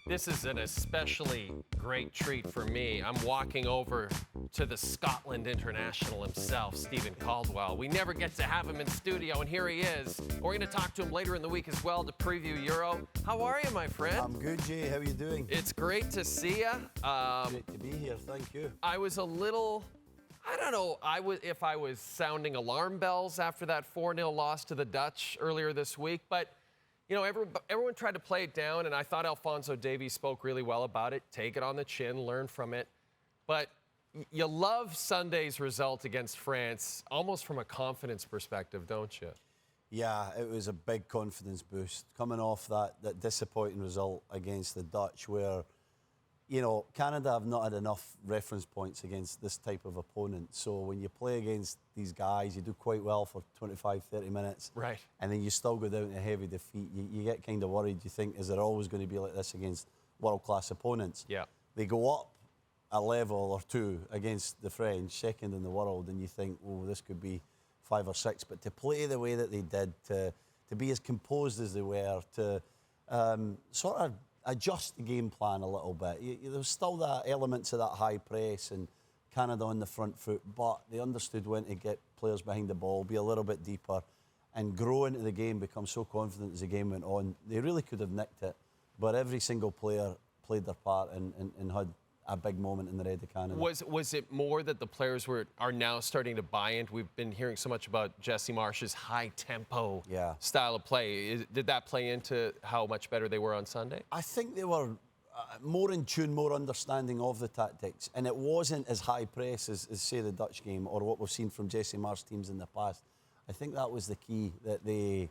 This is an especially great treat for me. I'm walking over to the Scotland international himself, Steven Caldwell. We never get to have him in studio, and here he is. We're going to talk to him later in the week as well to preview Euro. How are you, my friend? I'm good, Jay. How are you doing? It's great to see you. Great to be here. Thank you. I was a little... I don't know if I was sounding alarm bells after that 4-0 loss to the Dutch earlier this week, but, you know, everyone tried to play it down, and I thought Alphonso Davies spoke really well about it. Take it on the chin, learn from it. But you love Sunday's result against France, almost from a confidence perspective, don't you? Yeah, it was a big confidence boost coming off that disappointing result against the Dutch where, you know, Canada have not had enough reference points against this type of opponent. So when you play against these guys, you do quite well for 25, 30 minutes. Right. And then you still go down to heavy defeat. You get kind of worried. You think, is it always going to be like this against world-class opponents? Yeah. They go up a level or two against the French, second in the world, and you think, oh, this could be 5 or 6. But to play the way that they did, to be as composed as they were, to sort of adjust the game plan a little bit. There was still that elements of that high press and Canada on the front foot, but they understood when to get players behind the ball, be a little bit deeper, and grow into the game, become so confident as the game went on. They really could have nicked it, but every single player played their part and had a big moment in the red of Canada. Was it more that the players are now starting to buy in? We've been hearing so much about Jesse Marsch's high-tempo style of play. Did that play into how much better they were on Sunday? I think they were more in tune, more understanding of the tactics, and it wasn't as high press as say, the Dutch game or what we've seen from Jesse Marsch's teams in the past. I think that was the key, that they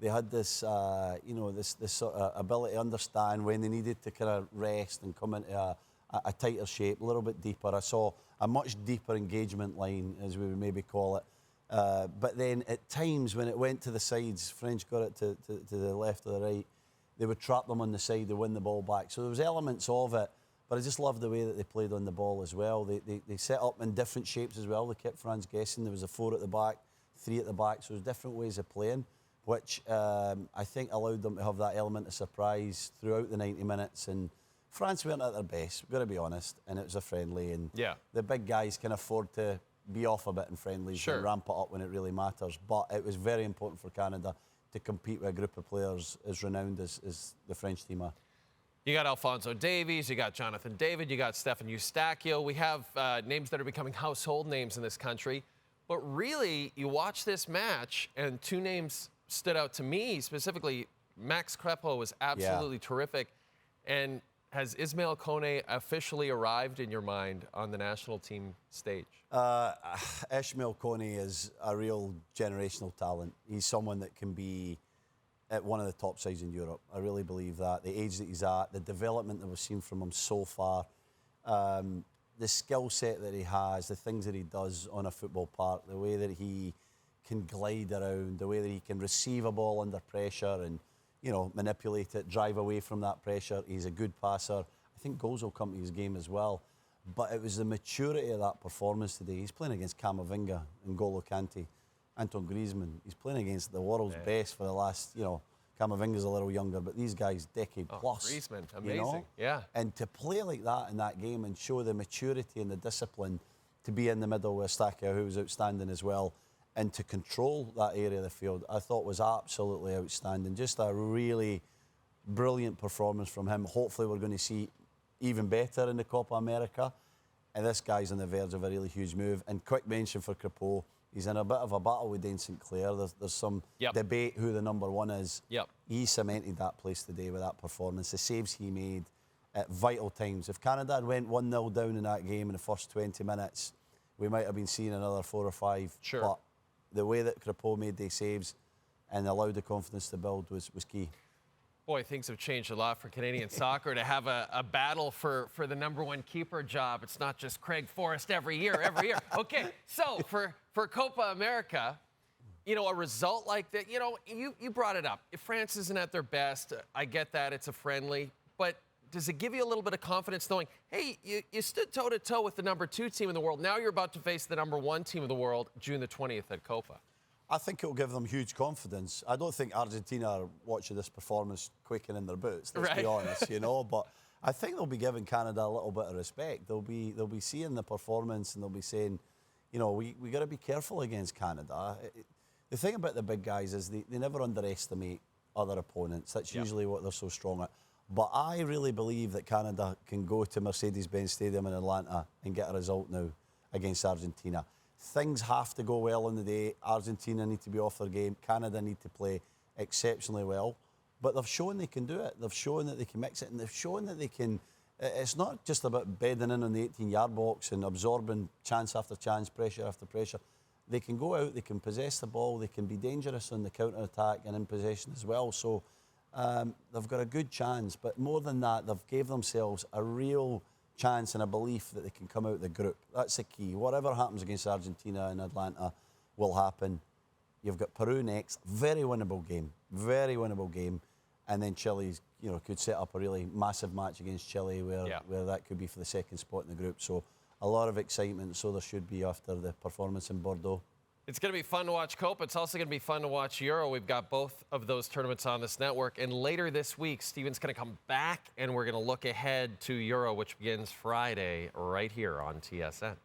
had this, you know, this sort of ability to understand when they needed to kind of rest and come into a tighter shape, a little bit deeper. I saw a much deeper engagement line, as we would maybe call it. But then at times when it went to the sides, French got it to the left or the right, they would trap them on the side, they win the ball back. So there was elements of it, but I just loved the way that they played on the ball as well. They set up in different shapes as well. They kept France guessing. There was a 4 at the back, 3 at the back, so there was different ways of playing, which I think allowed them to have that element of surprise throughout the 90 minutes. And France weren't at their best, we've got to be honest, and it was a friendly, and the big guys can afford to be off a bit in friendlies and ramp it up when it really matters. But it was very important for Canada to compete with a group of players as renowned as the French team are. You got Alphonso Davies, you got Jonathan David, you got Stefan Eustáquio. We have names that are becoming household names in this country. But really, you watch this match, and 2 names stood out to me specifically. Max Crepeau was absolutely terrific. And has Ismail Kone officially arrived in your mind on the national team stage? Ismail Kone is a real generational talent. He's someone that can be at one of the top sides in Europe. I really believe that. The age that he's at, the development that we've seen from him so far, the skill set that he has, the things that he does on a football park, the way that he can glide around, the way that he can receive a ball under pressure and, you know, manipulate it, drive away from that pressure. He's a good passer. I think goals will come to his game as well. But it was the maturity of that performance today. He's playing against Camavinga, N'Golo Kante, Antoine Griezmann. He's playing against the world's best for the last, you know, Camavinga's a little younger, but these guys, decade plus. Griezmann, amazing, you know? And to play like that in that game and show the maturity and the discipline to be in the middle with Eustáquio, who was outstanding as well, and to control that area of the field, I thought was absolutely outstanding. Just a really brilliant performance from him. Hopefully we're going to see even better in the Copa America. And this guy's on the verge of a really huge move. And quick mention for Crepeau, he's in a bit of a battle with Dane St. Clair. There's some debate who the number 1 is. He cemented that place today with that performance. The saves he made at vital times. If Canada had went 1-0 down in that game in the first 20 minutes, we might have been seeing another 4 or 5. But the way that Crepeau made these saves and allowed the confidence to build was key. Boy, things have changed a lot for Canadian soccer to have a battle for the #1 keeper job. It's not just Craig Forrest every year. Okay, so for Copa America, you know, a result like that, you know, you brought it up. If France isn't at their best, I get that, it's a friendly, but does it give you a little bit of confidence knowing, hey, you stood toe-to-toe with the #2 team in the world. Now you're about to face the #1 team of the world June the 20th at Copa? I think it will give them huge confidence. I don't think Argentina are watching this performance quaking in their boots, let's be honest, but I think they'll be giving Canada a little bit of respect. They'll be seeing the performance and they'll be saying, we got to be careful against Canada. The thing about the big guys is they never underestimate other opponents. That's usually what they're so strong at. But I really believe that Canada can go to Mercedes-Benz Stadium in Atlanta and get a result now against Argentina. Things have to go well on the day. Argentina need to be off their game. Canada need to play exceptionally well. But they've shown they can do it. They've shown that they can mix it, and they've shown that they can. It's not just about bedding in on the 18-yard box and absorbing chance after chance, pressure after pressure. They can go out, they can possess the ball, they can be dangerous on the counter-attack and in possession as well. So they've got a good chance. But more than that, they've gave themselves a real chance and a belief that they can come out the group. That's the key. Whatever happens against Argentina in Atlanta will happen. You've got Peru next. Very winnable game. Very winnable game. And then Chile's, could set up a really massive match against Chile where that could be for the second spot in the group. So a lot of excitement, so there should be after the performance in Bordeaux. It's going to be fun to watch Copa. It's also going to be fun to watch Euro. We've got both of those tournaments on this network. And later this week, Steven's going to come back, and we're going to look ahead to Euro, which begins Friday right here on TSN.